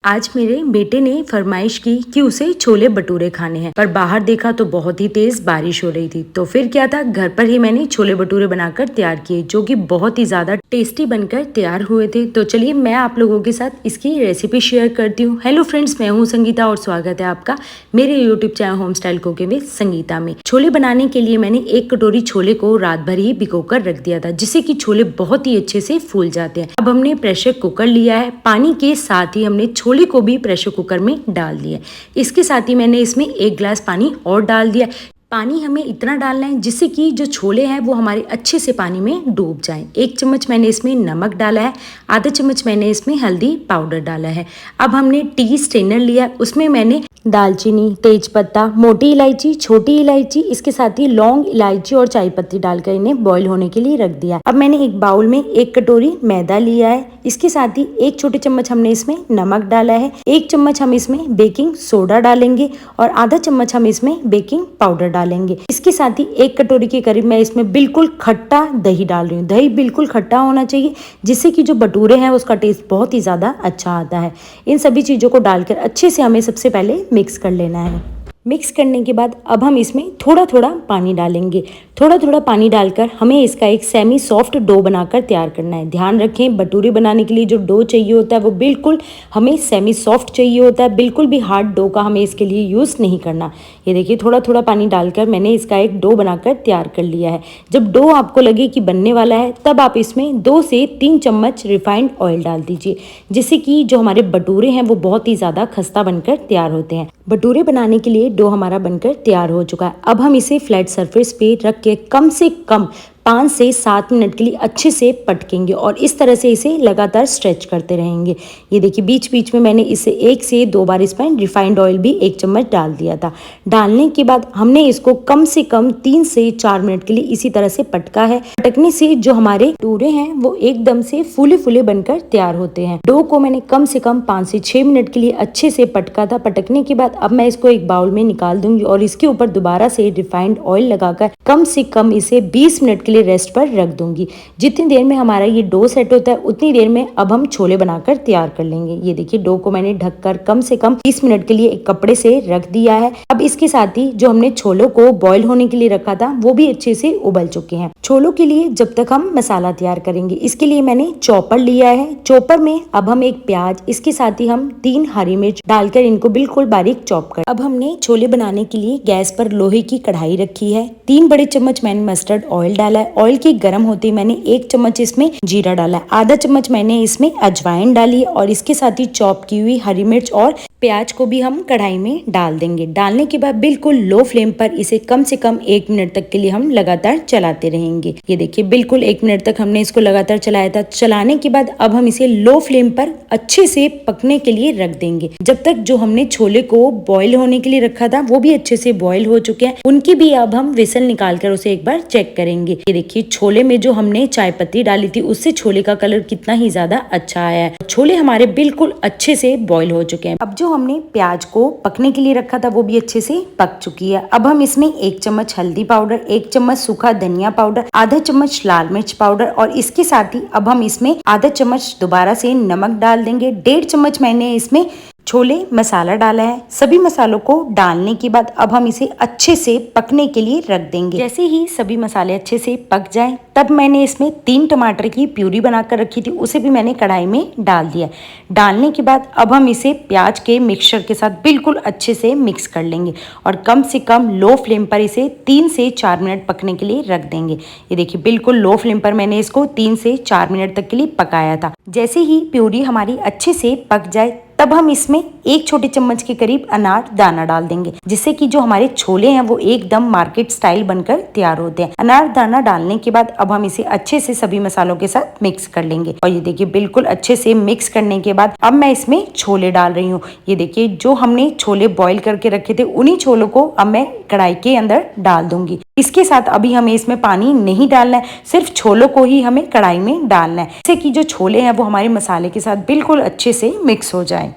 आज मेरे बेटे ने फरमाइश की कि उसे छोले भटूरे खाने हैं, पर बाहर देखा तो बहुत ही तेज बारिश हो रही थी। तो फिर क्या था, घर पर ही मैंने छोले भटूरे बनाकर तैयार किए, जो कि बहुत ही ज्यादा टेस्टी बनकर तैयार हुए थे। तो चलिए मैं आप लोगों के साथ इसकी रेसिपी शेयर करती हूँ। हेलो फ्रेंड्स, मैं हूँ संगीता और स्वागत है आपका मेरे YouTube channel home style cooking with Sangeeta में। छोले बनाने के लिए मैंने 1 कटोरी छोले को रात भर ही भिगोकर रख दिया था, जिससे कि छोले बहुत ही अच्छे से फूल जाते हैं। अब हमने प्रेशर कुकर लिया है, पानी के साथ ही हमने छोले को भी प्रेशर कुकर में डाल दिया। इसके साथ ही मैंने इसमें 1 गिलास पानी और डाल दिया। पानी हमें इतना डालना है जिससे कि जो छोले हैं वो हमारे अच्छे से पानी में डूब जाएं। 1 चम्मच मैंने इसमें नमक डाला है, आधा चम्मच मैंने इसमें हल्दी पाउडर डाला है। अब हमने टी स्ट्रेनर लिया, उसमें मैंने दालचीनी, तेजपत्ता, मोटी इलायची, छोटी इलायची, इसके साथ ही लौंग, इलायची और चाय पत्ती डालकर इन्हें बॉईल होने के लिए रख दिया। अब मैंने एक बाउल में 1 कटोरी मैदा लिया है, इसके साथ ही 1 छोटे चम्मच हमने इसमें नमक डाला है, 1 चम्मच हम इसमें बेकिंग सोडा डालेंगे और आधा चम्मच हम इसमें बेकिंग पाउडर डालेंगे। इसके साथ ही 1 कटोरी के करीब मैं इसमें बिल्कुल खट्टा दही डाल रही हूँ। दही बिल्कुल खट्टा होना चाहिए, जिससे कि जो भटूरे हैं उसका टेस्ट बहुत ही ज्यादा अच्छा आता है। इन सभी चीजों को डालकर अच्छे से हमें सबसे पहले मिक्स कर लेना है। मिक्स करने के बाद अब हम इसमें थोड़ा थोड़ा पानी डालेंगे। थोड़ा थोड़ा पानी डालकर हमें इसका एक सेमी सॉफ्ट डो बनाकर तैयार करना है। ध्यान रखें, भटूरे बनाने के लिए जो डो चाहिए होता है वो बिल्कुल हमें सेमी सॉफ्ट चाहिए होता है, बिल्कुल भी हार्ड डो का हमें इसके लिए यूज़ नहीं करना। ये देखिए, थोड़ा थोड़ा पानी डालकर मैंने इसका एक डो बनाकर तैयार कर लिया है। जब डो आपको लगे कि बनने वाला है, तब आप इसमें 2 से 3 चम्मच रिफाइंड ऑयल डाल दीजिए, जिससे कि जो हमारे भटूरे हैं वो बहुत ही ज़्यादा खस्ता बनकर तैयार होते हैं। भटूरे बनाने के लिए डो हमारा बनकर तैयार हो चुका है। अब हम इसे फ्लैट सरफेस पे रख के कम से कम 5 से 7 मिनट के लिए अच्छे से पटकेंगे और इस तरह से इसे लगातार स्ट्रेच करते रहेंगे। ये देखिए, बीच बीच में मैंने इसे 1 से 2 बार इसमें रिफाइंड ऑयल भी 1 चम्मच डाल दिया था। डालने के बाद हमने इसको कम से कम 3 से 4 मिनट के लिए इसी तरह से पटका है। पटकने से जो हमारे भटूरे हैं वो एकदम से फूले फूले बनकर तैयार होते हैं। डो को मैंने कम से कम 5 से 6 मिनट के लिए अच्छे से पटका था। पटकने के बाद अब मैं इसको एक बाउल में निकाल दूंगी और इसके ऊपर दोबारा से रिफाइंड ऑयल लगाकर कम से कम इसे 20 मिनट के लिए रेस्ट पर रख दूंगी। जितनी देर में हमारा ये डो सेट होता है उतनी देर में अब हम छोले बनाकर तैयार कर लेंगे। ये देखिए, डो को मैंने ढककर कम से कम 30 मिनट के लिए एक कपड़े से रख दिया है। अब इसके साथ ही जो हमने छोलों को बॉईल होने के लिए रखा था वो भी अच्छे से उबल चुके हैं। छोलों के लिए जब तक हम मसाला तैयार करेंगे, इसके लिए मैंने चॉपर लिया है। चॉपर में अब हम 1 प्याज, इसके साथ ही हम 3 हरी मिर्च डालकर इनको बिल्कुल बारीक चॉप कर। अब हमने छोले बनाने के लिए गैस पर लोहे की कढ़ाई रखी है। 3 बड़े चम्मच मैंने मस्टर्ड ऑयल डाला है। ऑयल की गर्म होते ही मैंने 1 चम्मच इसमें जीरा डाला है, आधा चम्मच मैंने इसमें अजवाइन डाली है और इसके साथ ही चॉप की हुई हरी मिर्च और प्याज को भी हम कढ़ाई में डाल देंगे। डालने के बाद बिल्कुल लो फ्लेम पर इसे कम से कम 1 मिनट तक के लिए हम लगातार चलाते रहेंगे। ये देखिए, बिल्कुल 1 मिनट तक हमने इसको लगातार चलाया था। चलाने के बाद अब हम इसे लो फ्लेम पर अच्छे से पकने के लिए रख देंगे, जब तक जो हमने छोले को बॉईल होने के लिए रखा था वो भी अच्छे से बॉईल हो चुके हैं। उनकी भी अब हम विसल निकाल कर उसे एक बार चेक करेंगे। ये देखिए, छोले में जो हमने चाय पत्ती डाली थी उससे छोले का कलर कितना ही ज्यादा अच्छा आया है। छोले हमारे बिल्कुल अच्छे से बॉईल हो चुके हैं। अब जो हमने प्याज को पकने के लिए रखा था वो भी अच्छे से पक चुकी है। अब हम इसमें 1 चम्मच हल्दी पाउडर, 1 चम्मच सूखा धनिया पाउडर, आधा चम्मच लाल मिर्च पाउडर और इसके साथ ही अब हम इसमें आधा चम्मच दोबारा से नमक डाल देंगे। 1.5 चम्मच मैंने इसमें छोले मसाला डाला है। सभी मसालों को डालने के बाद अब हम इसे अच्छे से पकने के लिए रख देंगे। जैसे ही सभी मसाले अच्छे से पक जाएं, तब मैंने इसमें 3 टमाटर की प्यूरी बनाकर रखी थी, उसे भी मैंने कढ़ाई में डाल दिया। डालने के बाद अब हम इसे प्याज के मिक्सचर के साथ बिल्कुल अच्छे से मिक्स कर लेंगे और कम से कम लो फ्लेम पर इसे 3 से 4 मिनट पकने के लिए रख देंगे। ये देखिए, बिल्कुल लो फ्लेम पर मैंने इसको 3 से 4 मिनट तक के लिए पकाया था। जैसे ही प्यूरी हमारी अच्छे से पक जाए, तब हम इसमें 1 छोटे चम्मच के करीब अनार दाना डाल देंगे, जिससे कि जो हमारे छोले हैं वो एकदम मार्केट स्टाइल बनकर तैयार होते हैं। अनार दाना डालने के बाद अब हम इसे अच्छे से सभी मसालों के साथ मिक्स कर लेंगे और ये देखिए, बिल्कुल अच्छे से मिक्स करने के बाद अब मैं इसमें छोले डाल रही हूँ। ये देखिए, जो हमने छोले बॉईल करके रखे थे उन्हीं छोलों को अब मैं कढ़ाई के अंदर डाल दूंगी। इसके साथ अभी हमें इसमें पानी नहीं डालना है, सिर्फ छोलों को ही हमें कढ़ाई में डालना है, जिससे कि जो छोले हैं वो हमारे मसाले के साथ बिल्कुल अच्छे से मिक्स हो जाए।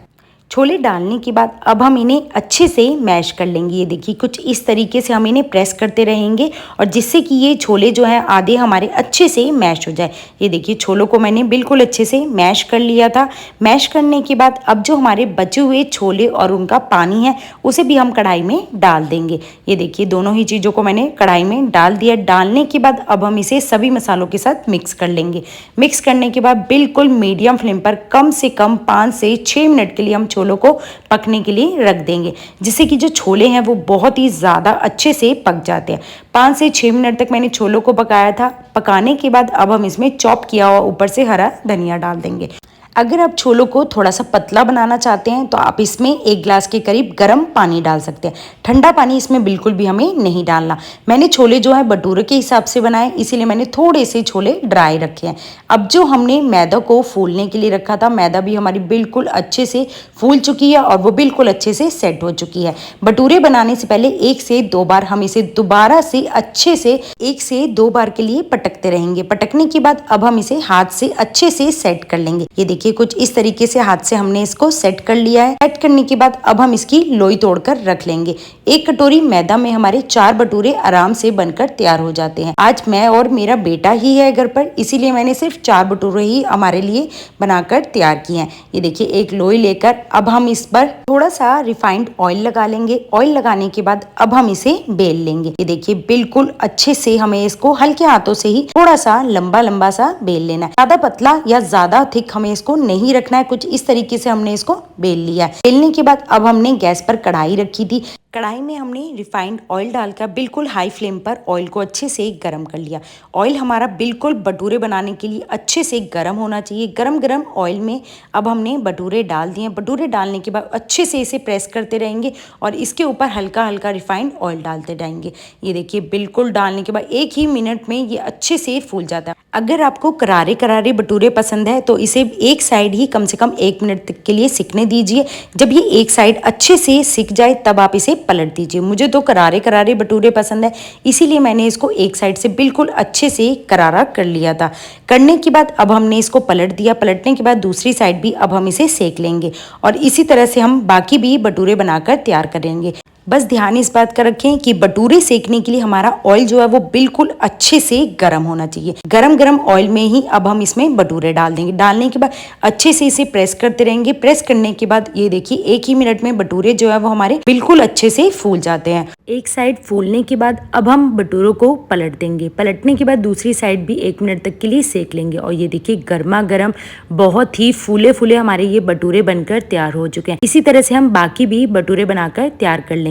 छोले डालने के बाद अब हम इन्हें अच्छे से मैश कर लेंगे। ये देखिए कुछ इस तरीके से हम इन्हें प्रेस करते रहेंगे और जिससे कि ये छोले जो हैं आधे हमारे अच्छे से मैश हो जाए। ये देखिए छोलों को मैंने बिल्कुल अच्छे से मैश कर लिया था। मैश करने के बाद अब जो हमारे बचे हुए छोले और उनका पानी है उसे भी हम कढ़ाई में डाल देंगे। ये देखिए दोनों ही चीज़ों को मैंने कढ़ाई में डाल दिया। डालने के बाद अब हम इसे सभी मसालों के साथ मिक्स कर लेंगे। मिक्स करने के बाद बिल्कुल मीडियम फ्लेम पर कम से कम 5 से 6 मिनट के लिए हम छोलों को पकने के लिए रख देंगे, जिससे कि जो छोले हैं वो बहुत ही ज़्यादा अच्छे से पक जाते हैं। 5 से 6 मिनट तक मैंने छोलों को पकाया था। पकाने के बाद अब हम इसमें चॉप किया हुआ ऊपर से हरा धनिया डाल देंगे। अगर आप छोलों को थोड़ा सा पतला बनाना चाहते हैं तो आप इसमें 1 गिलास के करीब गर्म पानी डाल सकते हैं। ठंडा पानी इसमें बिल्कुल भी हमें नहीं डालना। मैंने छोले जो है भटूरे के हिसाब से बनाए, इसीलिए मैंने थोड़े से छोले ड्राई रखे हैं। अब जो हमने मैदा को फूलने के लिए रखा था, मैदा भी हमारी बिल्कुल अच्छे से फूल चुकी है और वो बिल्कुल अच्छे से सेट हो चुकी है। भटूरे बनाने से पहले 1 से 2 बार हम इसे दोबारा से अच्छे से 1 से 2 बार के लिए पटकते रहेंगे। पटकने के बाद अब हम इसे हाथ से अच्छे से सेट कर लेंगे। ये देखिए कुछ इस तरीके से हाथ से हमने इसको सेट कर लिया है। सेट करने के बाद अब हम इसकी लोई तोड़कर रख लेंगे। 1 कटोरी मैदा में हमारे 4 भटूरे आराम से बनकर तैयार हो जाते हैं। आज मैं और मेरा बेटा ही है घर पर, इसीलिए मैंने सिर्फ 4 भटूरे ही हमारे लिए बनाकर तैयार किए हैं। ये देखिए एक लोई लेकर अब हम इस पर थोड़ा सा रिफाइंड ऑयल लगा लेंगे। ऑयल लगाने के बाद अब हम इसे बेल लेंगे। ये देखिए बिल्कुल अच्छे से हमें इसको हल्के हाथों से ही थोड़ा सा लंबा लंबा सा बेल लेना है। ज्यादा पतला या ज्यादा थिक हमें इसको नहीं रखना है। कुछ इस तरीके से हमने इसको बेल लिया है। बेलने के बाद अब हमने गैस पर कढ़ाई रखी थी। कढ़ाई में हमने रिफाइंड ऑयल डालकर बिल्कुल हाई फ्लेम पर ऑयल को अच्छे से गर्म कर लिया। ऑयल हमारा बिल्कुल भटूरे बनाने के लिए अच्छे से गर्म होना चाहिए। गरम गरम ऑयल में अब हमने भटूरे डाल दिए। भटूरे डालने के बाद अच्छे से इसे प्रेस करते रहेंगे और इसके ऊपर हल्का हल्का रिफाइंड ऑयल डालते जाएंगे। ये देखिए बिल्कुल डालने के बाद 1 ही मिनट में ये अच्छे से फूल जाता है। अगर आपको करारे करारे भटूरे पसंद है तो इसे एक साइड ही कम से कम 1 मिनट तक के लिए सिकने दीजिए। जब ये एक साइड अच्छे से सिक जाए तब आप इसे पलट दीजिए। मुझे तो करारे करारे भटूरे पसंद है, इसीलिए मैंने इसको एक साइड से बिल्कुल अच्छे से करारा कर लिया था। करने के बाद अब हमने इसको पलट दिया। पलटने के बाद दूसरी साइड भी अब हम इसे सेक लेंगे और इसी तरह से हम बाकी भी भटूरे बनाकर तैयार करेंगे। बस ध्यान इस बात का रखें कि भटूरे सेकने के लिए हमारा ऑयल जो है वो बिल्कुल अच्छे से गर्म होना चाहिए। गरम गरम ऑयल में ही अब हम इसमें भटूरे डाल देंगे। डालने के बाद अच्छे से इसे प्रेस करते रहेंगे। प्रेस करने के बाद ये देखिए 1 ही मिनट में भटूरे जो है वो हमारे बिल्कुल अच्छे से फूल जाते हैं। एक साइड फूलने के बाद अब हम भटूरों को पलट देंगे। पलटने के बाद दूसरी साइड भी 1 मिनट तक के लिए सेक लेंगे और ये देखिए गर्मा गर्म बहुत ही फूले फूले हमारे ये भटूरे बनकर तैयार हो चुके हैं। इसी तरह से हम बाकी भी भटूरे बनाकर तैयार कर लेंगे।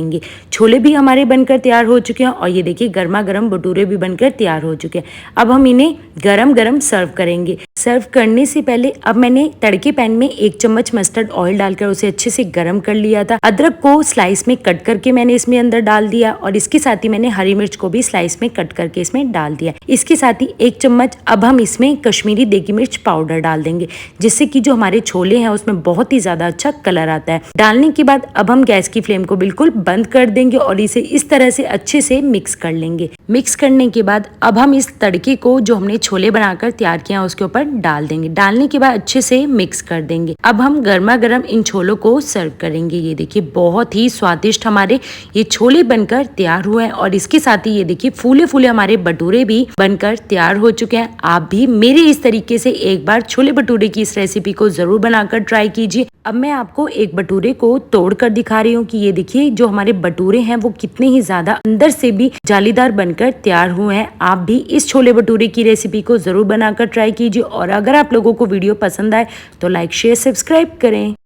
छोले भी हमारे बनकर तैयार हो चुके हैं और ये देखिए गर्मा गर्म भटूरे भी बनकर तैयार हो चुके हैं। अब हम इन्हें गरम गरम सर्व करेंगे। सर्व करने से पहले अब मैंने तड़के पैन में 1 चम्मच मस्टर्ड ऑयल डालकर उसे अच्छे से गरम कर लिया था। अदरक को स्लाइस में कट करके मैंने इसमें अंदर डाल दिया और इसके साथ ही मैंने हरी मिर्च को भी स्लाइस में कट करके इसमें डाल दिया। इसके साथ ही 1 चम्मच अब हम इसमें कश्मीरी देगी मिर्च पाउडर डाल देंगे, जिससे कि जो हमारे छोले हैं उसमें बहुत ही ज्यादा अच्छा कलर आता है। डालने के बाद अब हम गैस की फ्लेम को बिल्कुल बंद कर देंगे और इसे इस तरह से अच्छे से मिक्स कर लेंगे। मिक्स करने के बाद अब हम इस तड़के को जो हमने छोले बनाकर तैयार किया उसके ऊपर डाल देंगे। डालने के बाद अच्छे से मिक्स कर देंगे। अब हम गर्मा गर्म इन छोलों को सर्व करेंगे। ये देखिए बहुत ही स्वादिष्ट हमारे ये छोले बनकर तैयार हुए हैं और इसके साथ ही ये देखिए फूले फूले हमारे भटूरे भी बनकर तैयार हो चुके हैं। आप भी मेरे इस तरीके से एक बार छोले भटूरे की इस रेसिपी को जरूर बनाकर ट्राई कीजिए। अब मैं आपको एक भटूरे को तोड़ कर दिखा रही हूँ कि ये देखिए जो हमारे भटूरे हैं वो कितने ही ज्यादा अंदर से भी जालीदार बनकर तैयार हुए हैं। आप भी इस छोले भटूरे की रेसिपी को जरूर बनाकर ट्राई कीजिए और अगर आप लोगों को वीडियो पसंद आए तो लाइक शेयर सब्सक्राइब करें।